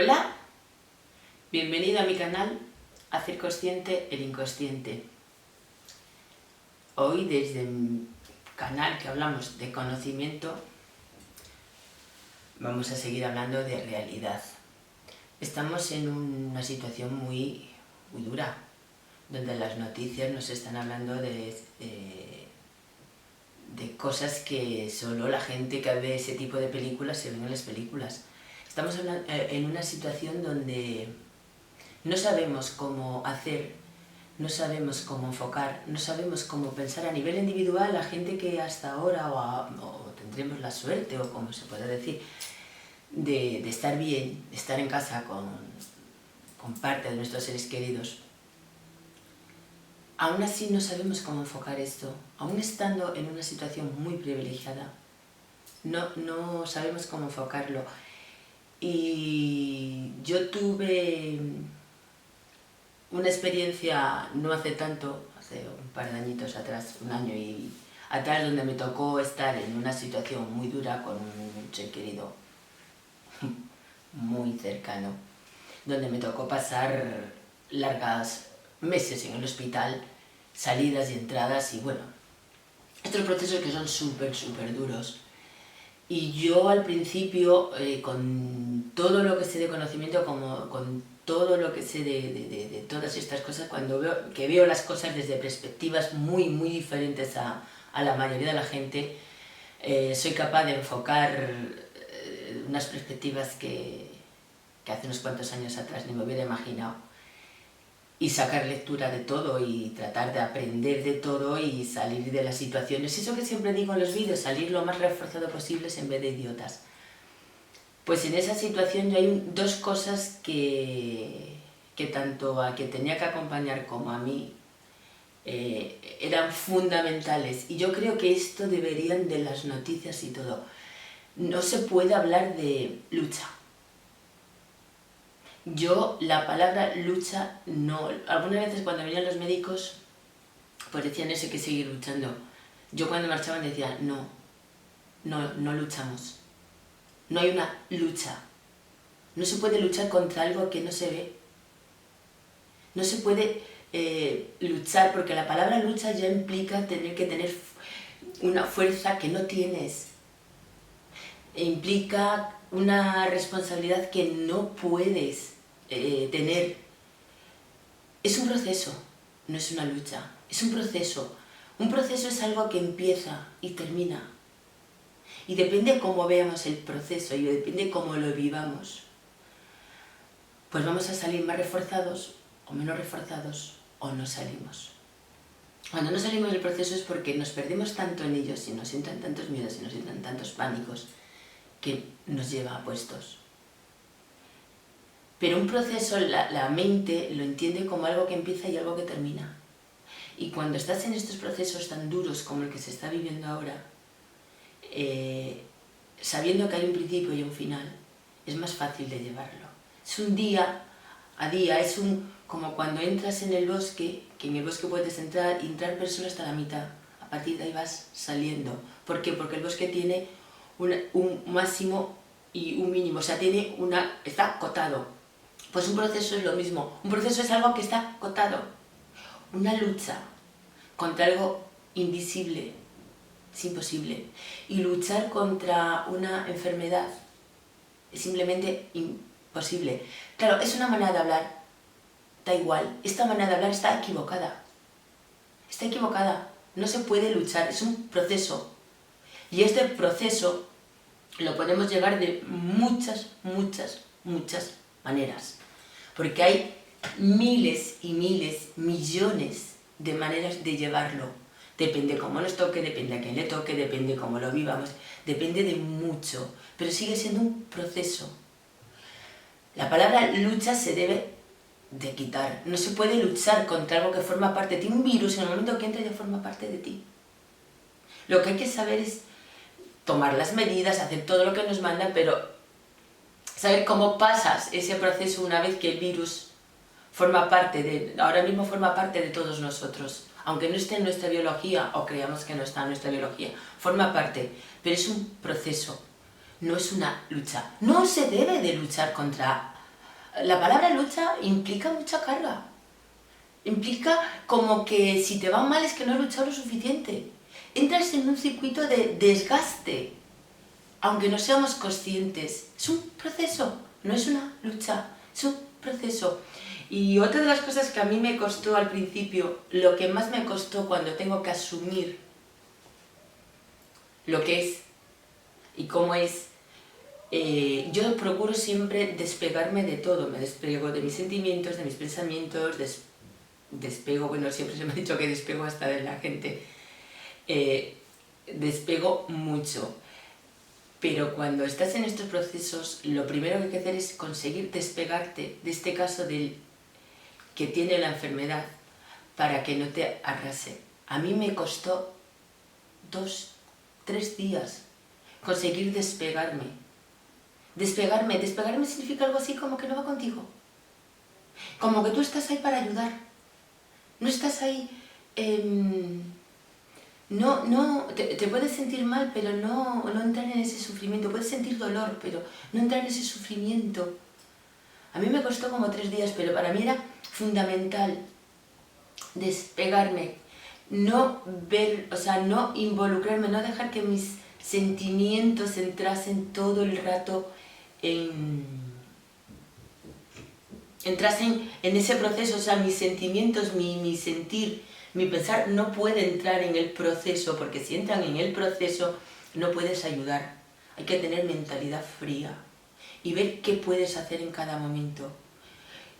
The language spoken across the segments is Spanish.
Hola, bienvenido a mi canal Hacer Consciente el Inconsciente. Hoy desde mi canal que hablamos de conocimiento vamos a seguir hablando de realidad. Estamos en una situación muy dura, donde las noticias nos están hablando de cosas que solo la gente que ve ese tipo de películas se ven en las películas. Estamos en una situación donde no sabemos cómo hacer, no sabemos cómo enfocar, no sabemos cómo pensar a nivel individual. La gente que hasta ahora, o tendremos la suerte, o como se puede decir, de estar bien, de estar en casa con parte de nuestros seres queridos, aún así no sabemos cómo enfocar esto. Aún estando en una situación muy privilegiada, no sabemos cómo enfocarlo. Y yo tuve una experiencia no hace tanto, hace un par de añitos atrás, un año y atrás, donde me tocó estar en una situación muy dura con un ser querido muy cercano, donde me tocó pasar largas meses en el hospital, salidas y entradas, y bueno, estos procesos que son súper duros. Y yo al principio, con todo lo que sé de conocimiento, como con todo lo que sé de todas estas cosas, cuando veo las cosas desde perspectivas muy diferentes a la mayoría de la gente, soy capaz de enfocar unas perspectivas que hace unos cuantos años atrás ni me hubiera imaginado, y sacar lectura de todo y tratar de aprender de todo y salir de las situaciones. Eso que siempre digo en los vídeos, salir lo más reforzado posible en vez de idiotas. Pues en esa situación yo hay dos cosas que tanto a quien tenía que acompañar como a mí eran fundamentales, y yo creo que esto deberían de las noticias y todo. No se puede hablar de lucha. Yo la palabra lucha no... Algunas veces cuando venían los médicos pues decían eso, hay que seguir luchando. Yo cuando marchaban decía no luchamos. No hay una lucha. No se puede luchar contra algo que no se ve. No se puede luchar, porque la palabra lucha ya implica tener que tener una fuerza que no tienes. Implica una responsabilidad que no puedes tener. Es un proceso, no es una lucha, es un proceso. Un proceso es algo que empieza y termina. Y depende cómo veamos el proceso y depende cómo lo vivamos, pues vamos a salir más reforzados o menos reforzados, o no salimos. Cuando no salimos del proceso es porque nos perdemos tanto en ellos y nos entran tantos miedos y nos entran tantos pánicos que nos lleva a puestos. Pero un proceso, la mente lo entiende como algo que empieza y algo que termina. Y cuando estás en estos procesos tan duros como el que se está viviendo ahora, sabiendo que hay un principio y un final, es más fácil de llevarlo. Es un día a día, es como cuando entras en el bosque, que en el bosque puedes entrar pero solo hasta la mitad. A partir de ahí vas saliendo. ¿Por qué? Porque el bosque tiene un máximo y un mínimo, o sea, está acotado. Pues un proceso es lo mismo. Un proceso es algo que está acotado. Una lucha contra algo invisible es imposible. Y luchar contra una enfermedad es simplemente imposible. Claro, es una manera de hablar. Da igual. Esta manera de hablar está equivocada. Está equivocada. No se puede luchar. Es un proceso. Y este proceso lo podemos llevar de muchas maneras. Porque hay miles y miles, millones de maneras de llevarlo. Depende cómo nos toque, depende a quién le toque, depende cómo lo vivamos, depende de mucho. Pero sigue siendo un proceso. La palabra lucha se debe de quitar. No se puede luchar contra algo que forma parte de ti. Un virus, en el momento que entra, ya forma parte de ti. Lo que hay que saber es tomar las medidas, hacer todo lo que nos mandan, pero saber cómo pasas ese proceso una vez que el virus ahora mismo forma parte de todos nosotros. Aunque no esté en nuestra biología, o creamos que no está en nuestra biología, forma parte, pero es un proceso, no es una lucha. No se debe de luchar contra la palabra lucha implica mucha carga. Implica como que si te va mal es que no has luchado lo suficiente. Entras en un circuito de desgaste, aunque no seamos conscientes. Es un proceso, no es una lucha, es un proceso. Y otra de las cosas que a mí me costó al principio, lo que más me costó cuando tengo que asumir lo que es y cómo es, yo procuro siempre despegarme de todo. Me despego de mis sentimientos, de mis pensamientos, despego, bueno, siempre se me ha dicho que despego hasta de la gente. Despego mucho. Pero cuando estás en estos procesos, lo primero que hay que hacer es conseguir despegarte de este caso del que tiene la enfermedad para que no te arrase. A mí me costó 2, 3 días conseguir despegarme. Despegarme significa algo así como que no va contigo. Como que tú estás ahí para ayudar. No estás ahí... te puedes sentir mal, pero no entrar en ese sufrimiento. Puedes sentir dolor, pero no entrar en ese sufrimiento. A mí me costó como 3 días, pero para mí era fundamental despegarme, no ver, o sea, no involucrarme, no dejar que mis sentimientos entrasen todo el rato entrasen en ese proceso. O sea, mis sentimientos, mi sentir, mi pensar no puede entrar en el proceso, porque si entran en el proceso no puedes ayudar. Hay que tener mentalidad fría y ver qué puedes hacer en cada momento.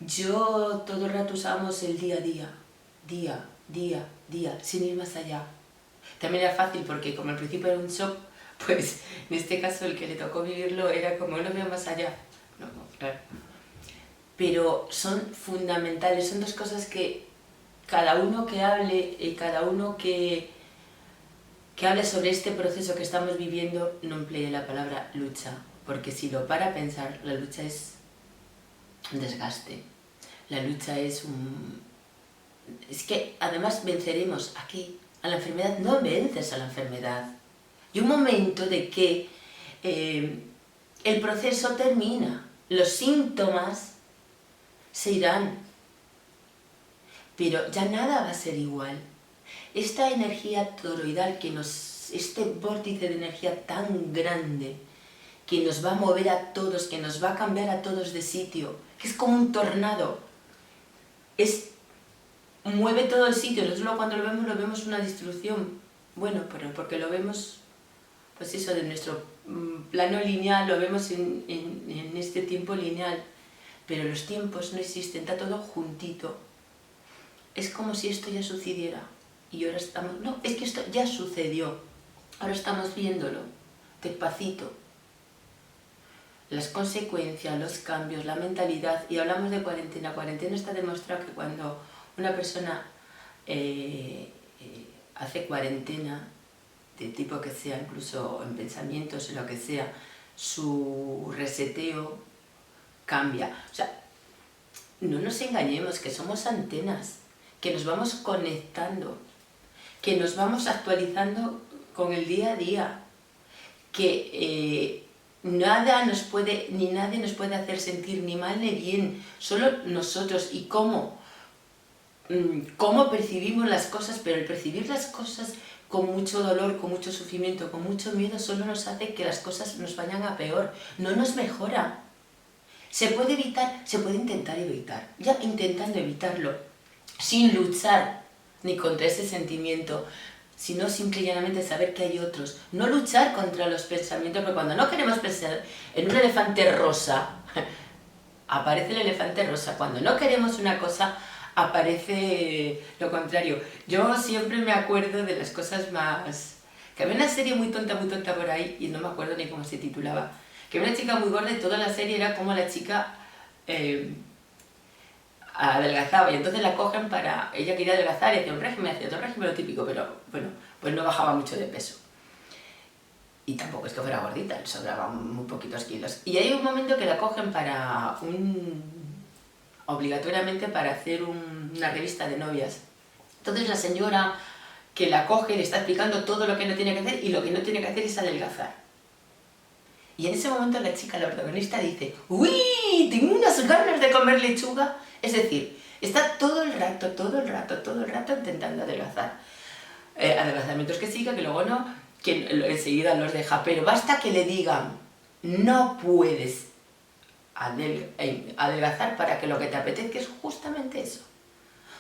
Yo todo el rato usamos el día a día, sin ir más allá. También era fácil porque como al principio era un shock, pues en este caso el que le tocó vivirlo era como no veo más allá. No, claro. Pero son fundamentales, son dos cosas que cada uno que hable y cada uno que hable sobre este proceso que estamos viviendo no emplee la palabra lucha, porque si lo para a pensar, la lucha es un desgaste, la lucha es que además venceremos aquí a la enfermedad, no vences a la enfermedad. Y un momento de que el proceso termina, los síntomas se irán, pero ya nada va a ser igual. Esta energía toroidal, este vórtice de energía tan grande, que nos va a mover a todos, que nos va a cambiar a todos de sitio, que es como un tornado, mueve todo el sitio. Nosotros cuando lo vemos una destrucción. Bueno, pero porque lo vemos, pues eso, de nuestro plano lineal, lo vemos en este tiempo lineal, pero los tiempos no existen, está todo juntito. Es como si esto ya sucediera y ahora estamos... No, es que esto ya sucedió, ahora estamos viéndolo, despacito. Las consecuencias, los cambios, la mentalidad. Y hablamos de cuarentena. Cuarentena está demostrado que cuando una persona hace cuarentena, de tipo que sea, incluso en pensamientos, en lo que sea, su reseteo cambia. O sea, no nos engañemos, que somos antenas, que nos vamos conectando, que nos vamos actualizando con el día a día, que nada nos puede, ni nadie nos puede hacer sentir ni mal ni bien, solo nosotros. Y cómo percibimos las cosas, pero el percibir las cosas con mucho dolor, con mucho sufrimiento, con mucho miedo, solo nos hace que las cosas nos vayan a peor, no nos mejora. Se puede evitar, se puede intentar evitar, ya intentando evitarlo, sin luchar ni contra ese sentimiento, sino simple y llanamente saber que hay otros. No luchar contra los pensamientos, porque cuando no queremos pensar en un elefante rosa, aparece el elefante rosa. Cuando no queremos una cosa, aparece lo contrario. Yo siempre me acuerdo de las cosas más... Que había una serie muy tonta por ahí, y no me acuerdo ni cómo se titulaba, que había una chica muy gorda y toda la serie era como la chica adelgazaba, y entonces la cogen para... Ella quería adelgazar y hacía un régimen, lo típico, pero bueno, pues no bajaba mucho de peso. Y tampoco es que fuera gordita, le sobraban muy poquitos kilos. Y hay un momento que la cogen para obligatoriamente para hacer una revista de novias. Entonces la señora que la coge le está explicando todo lo que no tiene que hacer, y lo que no tiene que hacer es adelgazar. Y en ese momento la chica, la protagonista, dice: ¡Uy! ¡ay! Tengo unas ganas de comer lechuga. Es decir, está todo el rato intentando adelgazar. Adelgazamientos que siga, que luego no, que enseguida los deja. Pero basta que le digan, no puedes adelgazar para que lo que te apetezca es justamente eso.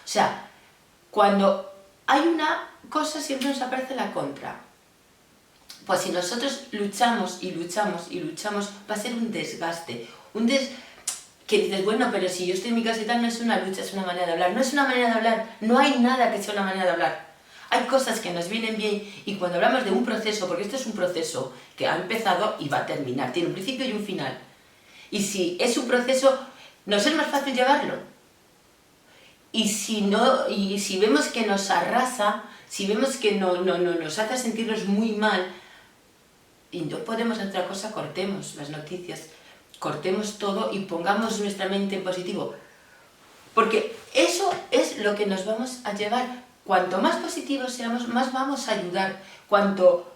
O sea, cuando hay una cosa siempre nos aparece la contra. Pues si nosotros luchamos y luchamos y luchamos, va a ser un desgaste. Que dices, bueno, pero si yo estoy en mi casa y tal, no es una lucha, es una manera de hablar. No es una manera de hablar, no hay nada que sea una manera de hablar. Hay cosas que nos vienen bien y cuando hablamos de un proceso, porque esto es un proceso que ha empezado y va a terminar, tiene un principio y un final. Y si es un proceso, nos es más fácil llevarlo. Y si vemos que nos arrasa, si vemos que nos hace sentirnos muy mal, y no podemos hacer otra cosa, cortemos las noticias, cortemos todo y pongamos nuestra mente en positivo. Porque eso es lo que nos vamos a llevar. Cuanto más positivos seamos, más vamos a ayudar. Cuanto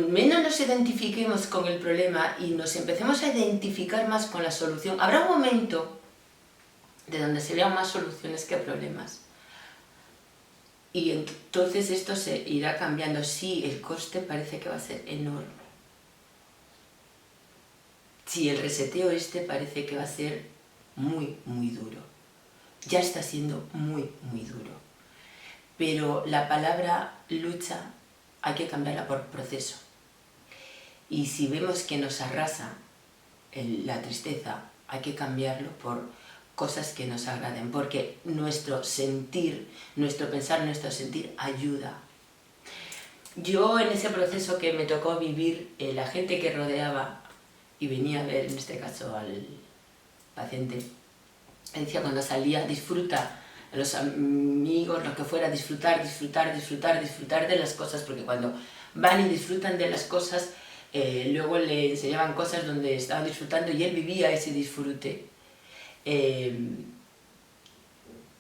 menos nos identifiquemos con el problema y nos empecemos a identificar más con la solución, habrá un momento de donde se vean más soluciones que problemas. Y entonces esto se irá cambiando. Sí, el coste parece que va a ser enorme. Sí, el reseteo parece que va a ser muy, muy duro. Ya está siendo muy, muy duro. Pero la palabra lucha hay que cambiarla por proceso. Y si vemos que nos arrasa la tristeza, hay que cambiarlo por cosas que nos agraden, porque nuestro sentir, nuestro pensar, nuestro sentir ayuda. Yo en ese proceso que me tocó vivir, la gente que rodeaba y venía a ver, en este caso al paciente, me decía cuando salía, disfruta, a los amigos, lo que fuera, disfrutar de las cosas, porque cuando van y disfrutan de las cosas, luego le enseñaban cosas donde estaban disfrutando y él vivía ese disfrute.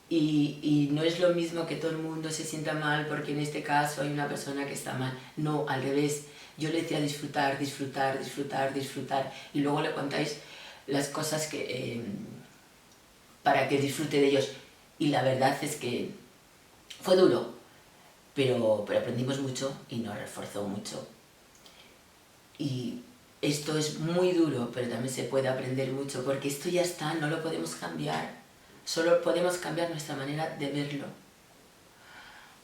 Y no es lo mismo que todo el mundo se sienta mal porque en este caso hay una persona que está mal. No, al revés. Yo le decía disfrutar y luego le contáis las cosas que para que disfrute de ellos. Y la verdad es que fue duro, pero aprendimos mucho y nos reforzó mucho. Y esto es muy duro, pero también se puede aprender mucho, porque esto ya está, no lo podemos cambiar. Solo podemos cambiar nuestra manera de verlo.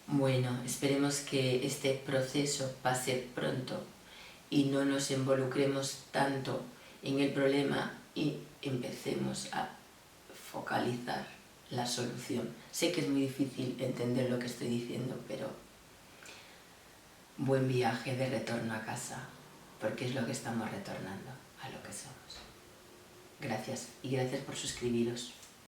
Bueno, esperemos que este proceso pase pronto y no nos involucremos tanto en el problema y empecemos a focalizar la solución. Sé que es muy difícil entender lo que estoy diciendo, pero buen viaje de retorno a casa, porque es lo que estamos retornando a lo que somos. Gracias y gracias por suscribiros.